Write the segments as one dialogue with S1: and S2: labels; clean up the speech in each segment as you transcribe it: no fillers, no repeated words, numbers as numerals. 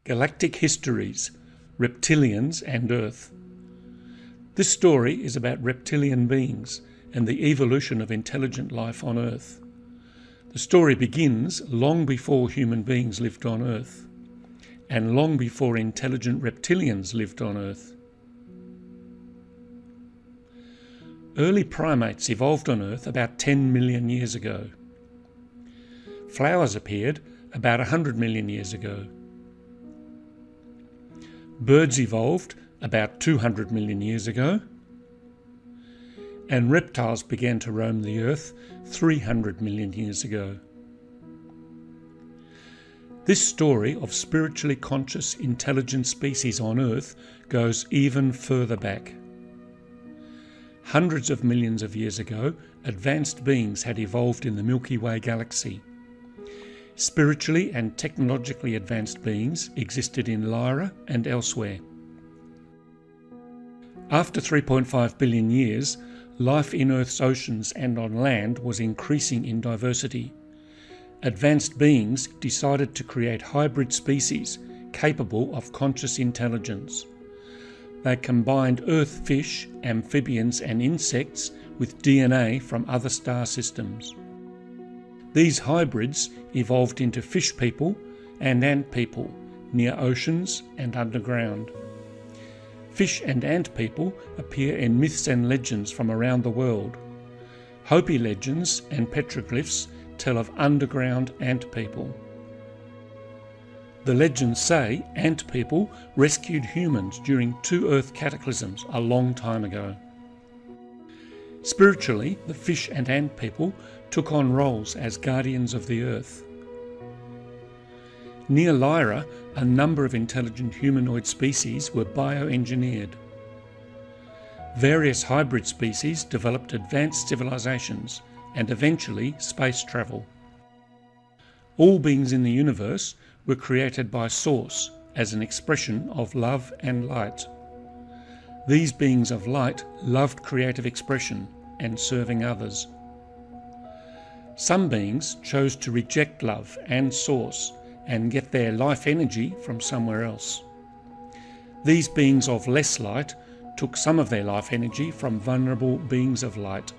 S1: Galactic Histories, Reptilians and Earth. This story is about reptilian beings and the evolution of intelligent life on Earth. The story begins long before human beings lived on Earth, and long before intelligent reptilians lived on Earth. Early primates evolved on Earth about 10 million years ago. Flowers appeared about 100 million years ago. Birds evolved about 200 million years ago. And reptiles began to roam the Earth 300 million years ago. This story of spiritually conscious, intelligent species on Earth goes even further back. Hundreds of millions of years ago, advanced beings had evolved in the Milky Way galaxy. Spiritually and technologically advanced beings existed in Lyra and elsewhere. After 3.5 billion years, life in Earth's oceans and on land was increasing in diversity. Advanced beings decided to create hybrid species capable of conscious intelligence. They combined Earth fish, amphibians and insects with DNA from other star systems. These hybrids evolved into fish people and ant people near oceans and underground. Fish and ant people appear in myths and legends from around the world. Hopi legends and petroglyphs tell of underground ant people. The legends say ant people rescued humans during 2 Earth cataclysms a long time ago. Spiritually, the fish and ant people took on roles as guardians of the Earth. Near Lyra, a number of intelligent humanoid species were bioengineered. Various hybrid species developed advanced civilizations and eventually space travel. All beings in the universe were created by Source as an expression of love and light. These beings of light loved creative expression and serving others. Some beings chose to reject love and Source and get their life energy from somewhere else. These beings of less light took some of their life energy from vulnerable beings of light.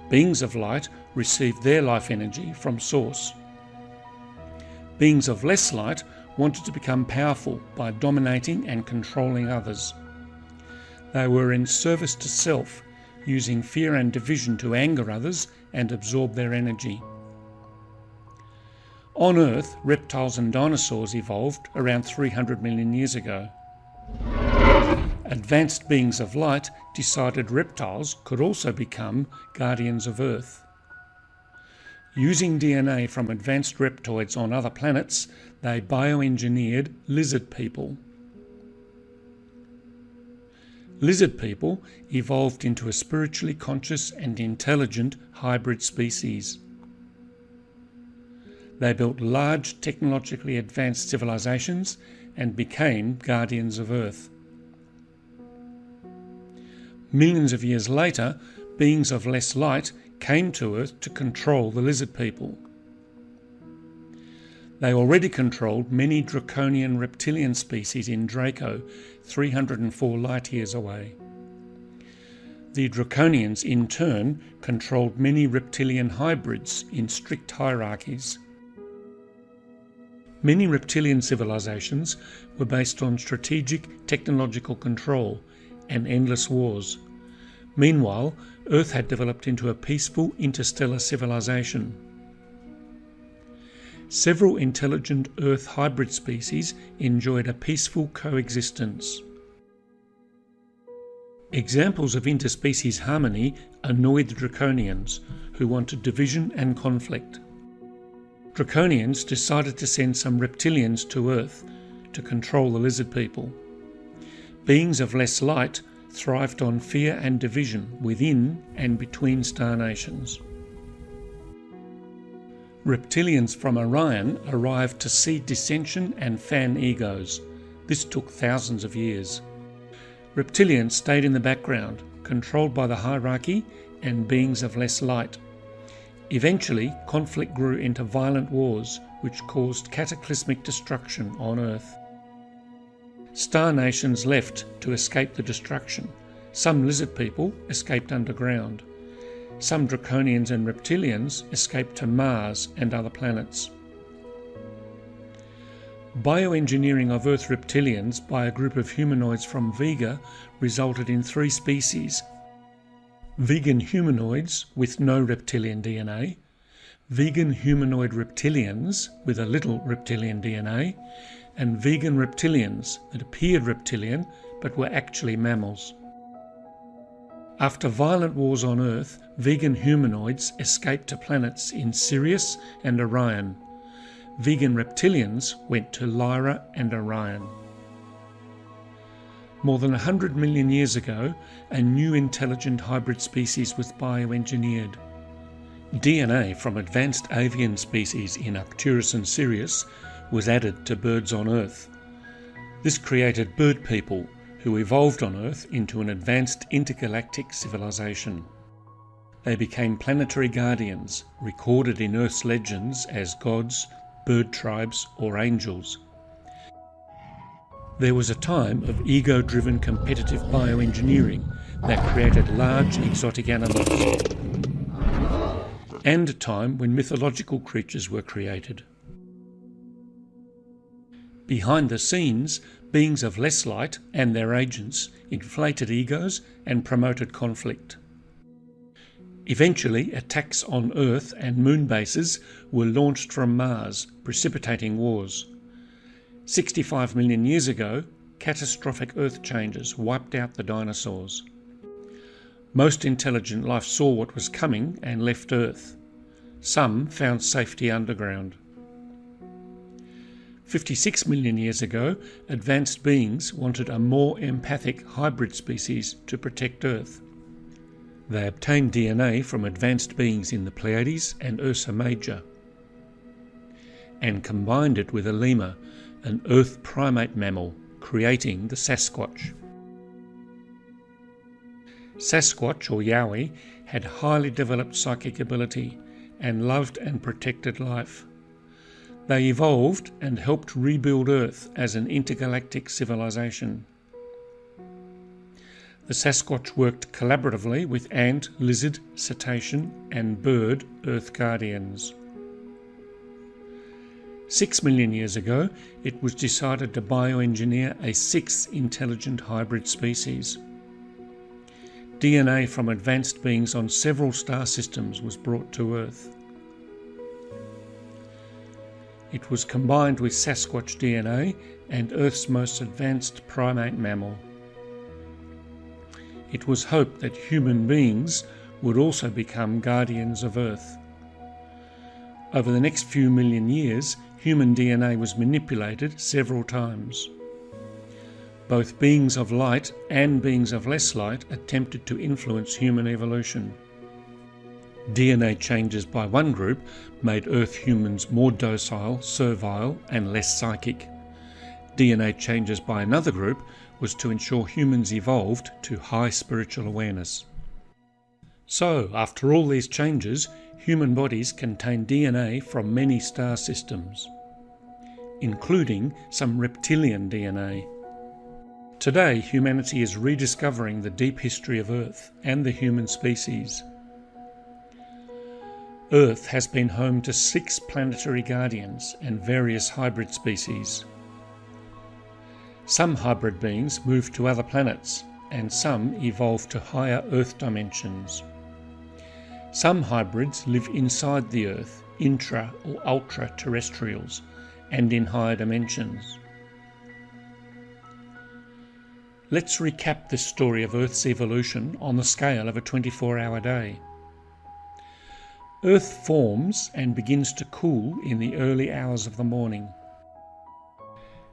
S1: Beings of light received their life energy from Source. Beings of less light wanted to become powerful by dominating and controlling others. They were in service to self, using fear and division to anger others and absorb their energy. On Earth, reptiles and dinosaurs evolved around 300 million years ago. Advanced beings of light decided reptiles could also become guardians of Earth. Using DNA from advanced reptoids on other planets, they bioengineered lizard people. Lizard people evolved into a spiritually conscious and intelligent hybrid species. They built large, technologically advanced civilizations and became guardians of Earth. Millions of years later, beings of less light came to Earth to control the lizard people. They already controlled many Draconian Reptilian species in Draco, 304 light years away. The Draconians, in turn, controlled many reptilian hybrids in strict hierarchies. Many reptilian civilizations were based on strategic technological control and endless wars. Meanwhile, Earth had developed into a peaceful interstellar civilization. Several intelligent Earth hybrid species enjoyed a peaceful coexistence. Examples of interspecies harmony annoyed the Draconians, who wanted division and conflict. Draconians decided to send some reptilians to Earth to control the lizard people. Beings of less light thrived on fear and division within and between star nations. Reptilians from Orion arrived to seed dissension and fan egos. This took thousands of years. Reptilians stayed in the background, controlled by the hierarchy and beings of less light. Eventually, conflict grew into violent wars, which caused cataclysmic destruction on Earth. Star nations left to escape the destruction. Some lizard people escaped underground. Some Draconians and Reptilians escaped to Mars and other planets. Bioengineering of Earth reptilians by a group of humanoids from Vega resulted in 3 species: vegan humanoids with no reptilian DNA, vegan humanoid reptilians with a little reptilian DNA, and vegan reptilians that appeared reptilian but were actually mammals. After violent wars on Earth, vegan humanoids escaped to planets in Sirius and Orion. Vegan reptilians went to Lyra and Orion. More than 100 million years ago, a new intelligent hybrid species was bioengineered. DNA from advanced avian species in Arcturus and Sirius was added to birds on Earth. This created bird people, who evolved on Earth into an advanced intergalactic civilization. They became planetary guardians, recorded in Earth's legends as gods, bird tribes, or angels. There was a time of ego-driven competitive bioengineering that created large exotic animals, and a time when mythological creatures were created. Behind the scenes, beings of less light and their agents inflated egos and promoted conflict. Eventually, attacks on Earth and moon bases were launched from Mars, precipitating wars. 65 million years ago, catastrophic Earth changes wiped out the dinosaurs. Most intelligent life saw what was coming and left Earth. Some found safety underground. 56 million years ago, advanced beings wanted a more empathic hybrid species to protect Earth. They obtained DNA from advanced beings in the Pleiades and Ursa Major, and combined it with a lemur, an Earth primate mammal, creating the Sasquatch. Sasquatch, or Yowie, had highly developed psychic ability and loved and protected life. They evolved and helped rebuild Earth as an intergalactic civilization. The Sasquatch worked collaboratively with ant, lizard, cetacean, and bird Earth guardians. 6 million years ago, it was decided to bioengineer a 6th intelligent hybrid species. DNA from advanced beings on several star systems was brought to Earth. It was combined with Sasquatch DNA and Earth's most advanced primate mammal. It was hoped that human beings would also become guardians of Earth. Over the next few million years, human DNA was manipulated several times. Both beings of light and beings of less light attempted to influence human evolution. DNA changes by one group made Earth humans more docile, servile, and less psychic. DNA changes by another group was to ensure humans evolved to high spiritual awareness. So, after all these changes, human bodies contain DNA from many star systems, including some reptilian DNA. Today, humanity is rediscovering the deep history of Earth and the human species. Earth has been home to 6 planetary guardians and various hybrid species. Some hybrid beings moved to other planets, and some evolved to higher Earth dimensions. Some hybrids live inside the Earth, intra- or ultra-terrestrials, and in higher dimensions. Let's recap this story of Earth's evolution on the scale of a 24-hour day. Earth forms and begins to cool in the early hours of the morning.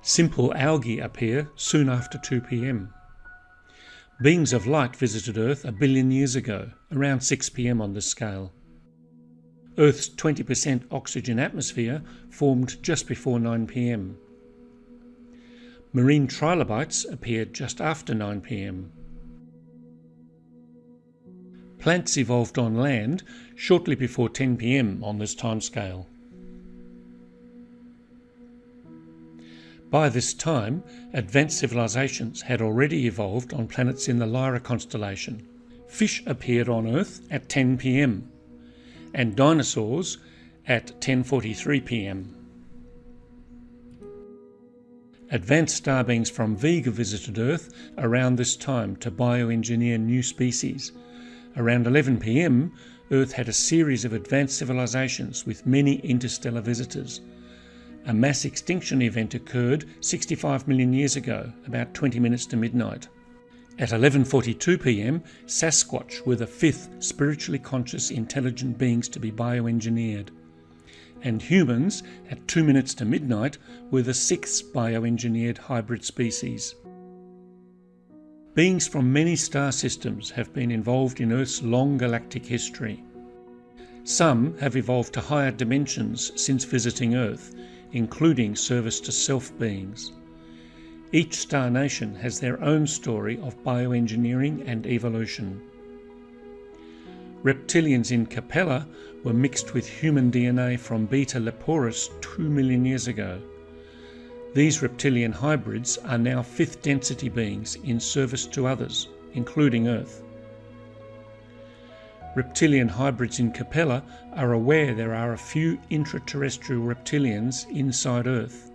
S1: Simple algae appear soon after 2 p.m. Beings of light visited Earth a billion years ago, around 6 p.m. on this scale. Earth's 20% oxygen atmosphere formed just before 9 p.m. Marine trilobites appeared just after 9 p.m. Plants evolved on land shortly before 10 p.m. on this timescale. By this time, advanced civilizations had already evolved on planets in the Lyra constellation. Fish appeared on Earth at 10 p.m. and dinosaurs at 10:43 p.m. Advanced star beings from Vega visited Earth around this time to bioengineer new species. Around 11 p.m, Earth had a series of advanced civilizations with many interstellar visitors. A mass extinction event occurred 65 million years ago, about 20 minutes to midnight. At 11:42 p.m, Sasquatch were the fifth spiritually conscious intelligent beings to be bioengineered. And humans, at 2 minutes to midnight, were the sixth bioengineered hybrid species. Beings from many star systems have been involved in Earth's long galactic history. Some have evolved to higher dimensions since visiting Earth, including service-to-self beings. Each star nation has their own story of bioengineering and evolution. Reptilians in Capella were mixed with human DNA from Beta Leporus 2 million years ago. These reptilian hybrids are now fifth density beings in service to others, including Earth. Reptilian hybrids in Capella are aware there are a few intraterrestrial reptilians inside Earth.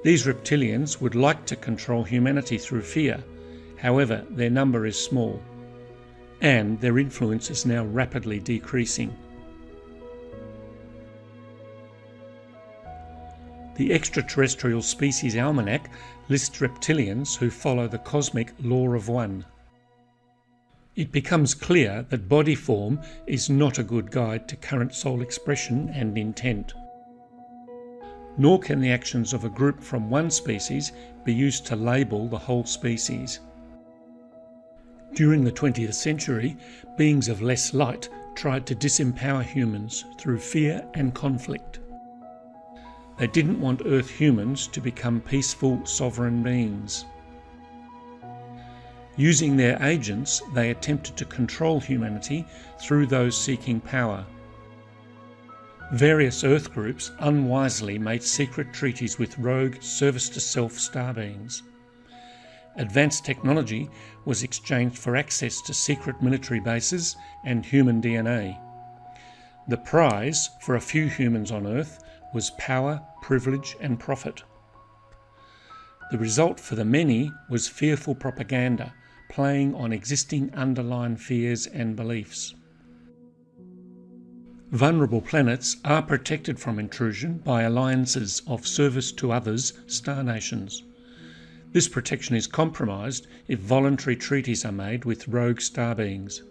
S1: These reptilians would like to control humanity through fear, however their number is small, and their influence is now rapidly decreasing. The Extraterrestrial Species Almanac lists reptilians who follow the cosmic law of one. It becomes clear that body form is not a good guide to current soul expression and intent. Nor can the actions of a group from one species be used to label the whole species. During the 20th century, beings of less light tried to disempower humans through fear and conflict. They didn't want Earth humans to become peaceful, sovereign beings. Using their agents, they attempted to control humanity through those seeking power. Various Earth groups unwisely made secret treaties with rogue service-to-self star beings. Advanced technology was exchanged for access to secret military bases and human DNA. The prize for a few humans on Earth was power, privilege and profit. The result for the many was fearful propaganda, playing on existing underlying fears and beliefs. Vulnerable planets are protected from intrusion by alliances of service to others star nations. This protection is compromised if voluntary treaties are made with rogue star beings.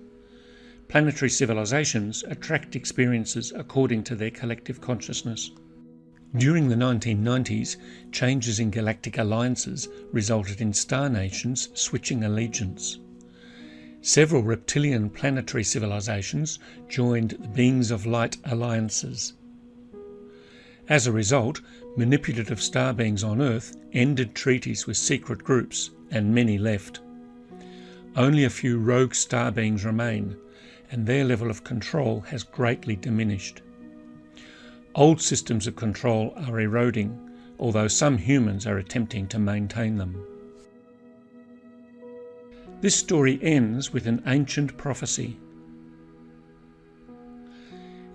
S1: Planetary civilizations attract experiences according to their collective consciousness. During the 1990s, changes in galactic alliances resulted in star nations switching allegiance. Several reptilian planetary civilizations joined the Beings of Light alliances. As a result, manipulative star beings on Earth ended treaties with secret groups, and many left. Only a few rogue star beings remain, and their level of control has greatly diminished. Old systems of control are eroding, although some humans are attempting to maintain them. This story ends with an ancient prophecy.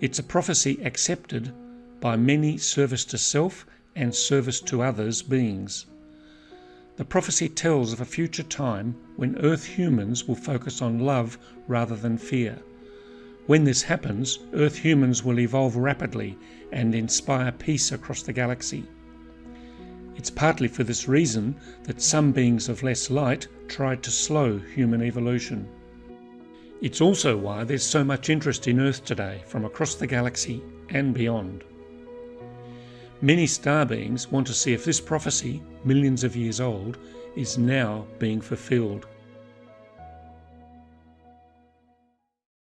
S1: It's a prophecy accepted by many service to self and service to others beings. The prophecy tells of a future time when Earth humans will focus on love rather than fear. When this happens, Earth humans will evolve rapidly and inspire peace across the galaxy. It's partly for this reason that some beings of less light tried to slow human evolution. It's also why there's so much interest in Earth today from across the galaxy and beyond. Many star beings want to see if this prophecy, millions of years old, is now being fulfilled.